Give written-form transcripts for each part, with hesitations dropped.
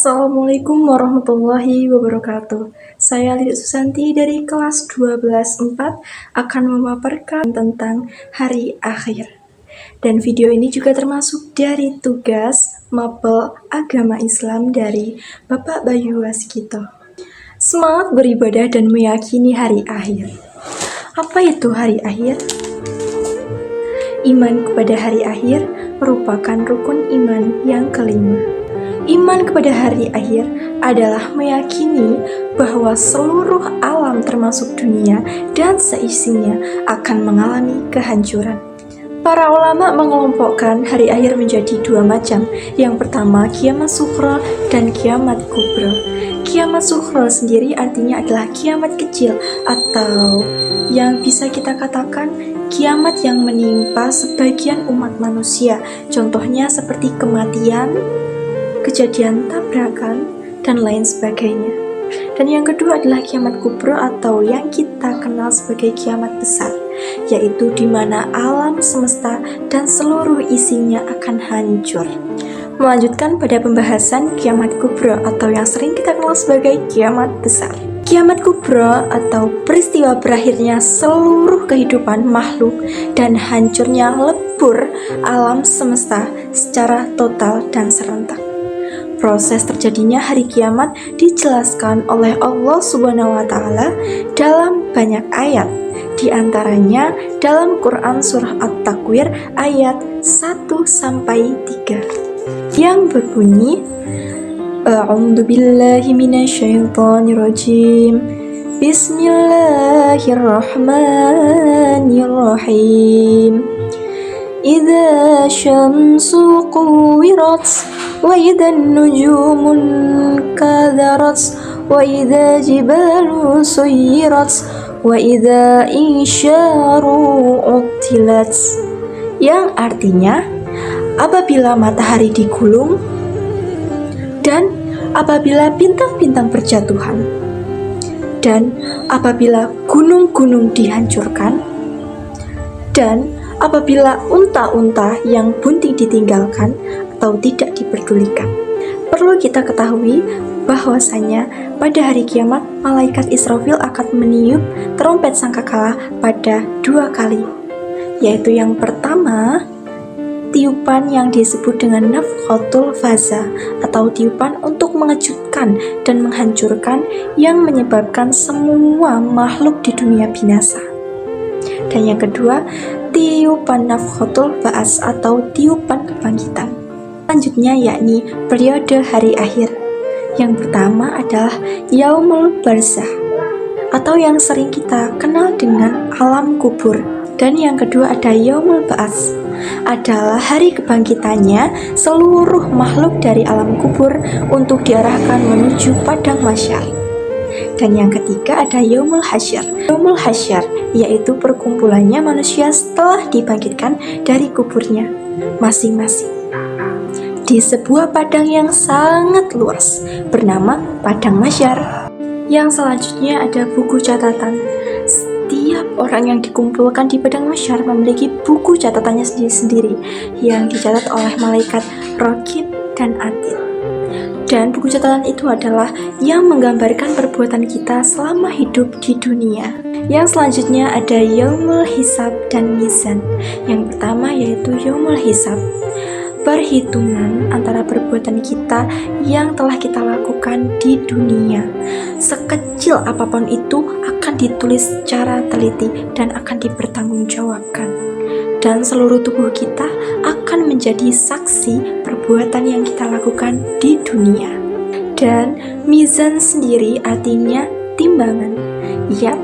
Assalamualaikum warahmatullahi wabarakatuh. Saya Lidik Susanti dari kelas 12/4 akan memaparkan tentang hari akhir. Dan video ini juga termasuk dari tugas mapel agama Islam dari Bapak Bayu Waskito. Semangat beribadah dan meyakini hari akhir. Apa itu hari akhir? Iman kepada hari akhir merupakan rukun iman yang kelima. Iman kepada hari akhir adalah meyakini bahwa seluruh alam termasuk dunia dan seisinya akan mengalami kehancuran. Para ulama mengelompokkan hari akhir menjadi dua macam. Yang pertama, kiamat sughra dan kiamat kubra. Kiamat sughra sendiri artinya adalah kiamat kecil atau yang bisa kita katakan kiamat yang menimpa sebagian umat manusia. Contohnya seperti kematian, kejadian tabrakan, dan lain sebagainya. Dan yang kedua adalah kiamat kubra atau yang kita kenal sebagai kiamat besar, yaitu di mana alam semesta dan seluruh isinya akan hancur. Melanjutkan pada pembahasan kiamat kubra atau yang sering kita kenal sebagai kiamat besar. Kiamat kubra atau peristiwa berakhirnya seluruh kehidupan makhluk dan hancurnya lebur alam semesta secara total dan serentak. Proses terjadinya hari kiamat dijelaskan oleh Allah Subhanahu wa Ta'ala dalam banyak ayat, di antaranya dalam Quran Surah At-Takwir ayat 1-3 yang berbunyi, A'udzu billahi minasyaitonir rajim. Bismillahirrahmanirrahim. Idza syamsu kuwirat wa idzan nujumun kadarat wa idza jibalu suyirat wa idza insyaru utilat, yang artinya apabila matahari digulung dan apabila bintang-bintang berjatuhan dan apabila gunung-gunung dihancurkan dan apabila unta-unta yang bunting ditinggalkan atau tidak diperdulikan. Perlu kita ketahui bahwasanya pada hari kiamat malaikat Israfil akan meniup trompet sangkakala pada 2 kali, yaitu yang pertama tiupan yang disebut dengan nafkhatul faza atau tiupan untuk mengejutkan dan menghancurkan yang menyebabkan semua makhluk di dunia binasa. Dan yang kedua, tiupan nafkhatul ba'ats atau tiupan kebangkitan. Selanjutnya yakni periode hari akhir. Yang pertama adalah Yaumul Barzah atau yang sering kita kenal dengan alam kubur. Dan yang kedua ada Yaumul Ba'ats, adalah hari kebangkitannya seluruh makhluk dari alam kubur untuk diarahkan menuju padang mahsyar. Dan yang ketiga ada Yaumul Hasyr. Yaumul Hasyr yaitu perkumpulannya manusia setelah dibangkitkan dari kuburnya masing-masing di sebuah padang yang sangat luas bernama Padang Mahsyar. Yang selanjutnya ada buku catatan. Setiap orang yang dikumpulkan di Padang Mahsyar memiliki buku catatannya sendiri-sendiri yang dicatat oleh malaikat Raqib dan Atid. Dan buku catatan itu adalah yang menggambarkan perbuatan kita selama hidup di dunia. Yang selanjutnya ada Yaumul Hisab dan Mizan. Yang pertama yaitu Yaumul Hisab, perhitungan antara perbuatan kita yang telah kita lakukan di dunia. Sekecil apapun itu akan ditulis secara teliti dan akan dipertanggungjawabkan. Dan seluruh tubuh kita akan menjadi saksi perbuatan yang kita lakukan di dunia. Dan mizan sendiri artinya timbangan. Yap,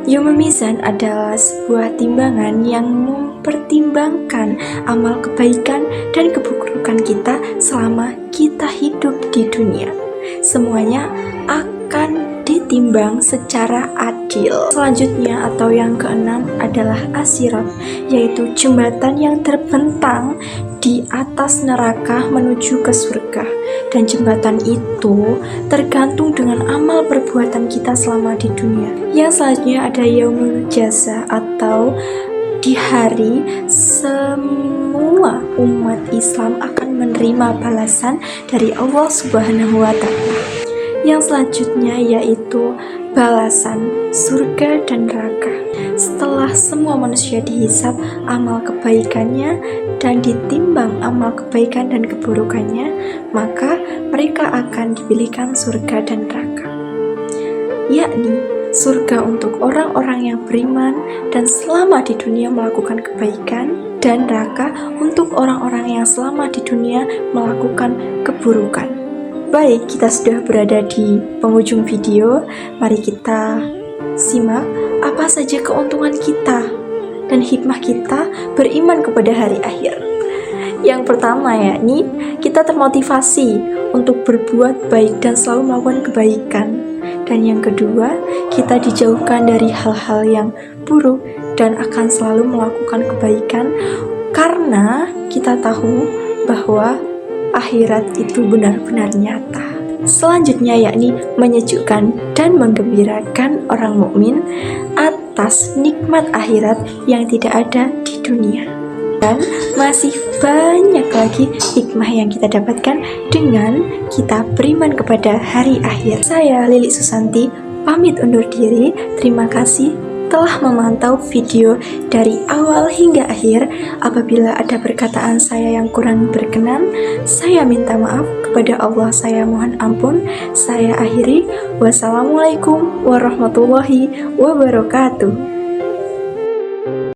Yaumul Mizan adalah sebuah timbangan yang mempertimbangkan amal kebaikan dan keburukan kita selama kita hidup di dunia. Semuanya akan ditimbang secara adil. Selanjutnya atau yang keenam adalah As-Sirat, yaitu jembatan yang terbentang di atas neraka menuju ke surga. Dan jembatan itu tergantung dengan amal perbuatan kita selama di dunia. Yang selanjutnya ada Yaumul Jaza atau di hari semua semua umat Islam akan menerima balasan dari Allah Subhanahu wa Ta'ala. Yang selanjutnya yaitu balasan surga dan neraka. Setelah semua manusia dihisab amal kebaikannya dan ditimbang amal kebaikan dan keburukannya, maka mereka akan dipilihkan surga dan neraka, yakni surga untuk orang-orang yang beriman dan selama di dunia melakukan kebaikan, dan neraka untuk orang-orang yang selama di dunia melakukan keburukan. Baik, kita sudah berada di penghujung video. Mari kita simak apa saja keuntungan kita dan hikmah kita beriman kepada hari akhir. Yang pertama yakni kita termotivasi untuk berbuat baik dan selalu melakukan kebaikan. Dan yang kedua, kita dijauhkan dari hal-hal yang buruk dan akan selalu melakukan kebaikan karena kita tahu bahwa akhirat itu benar-benar nyata. Selanjutnya yakni menyejukkan dan menggembirakan orang mukmin atas nikmat akhirat yang tidak ada di dunia. Dan masih banyak lagi hikmah yang kita dapatkan dengan kita beriman kepada hari akhir. Saya Lili Susanti pamit undur diri. Terima kasih telah memantau video dari awal hingga akhir. Apabila ada perkataan saya yang kurang berkenan, saya minta maaf kepada Allah, saya mohon ampun. Saya akhiri. Wassalamualaikum warahmatullahi wabarakatuh.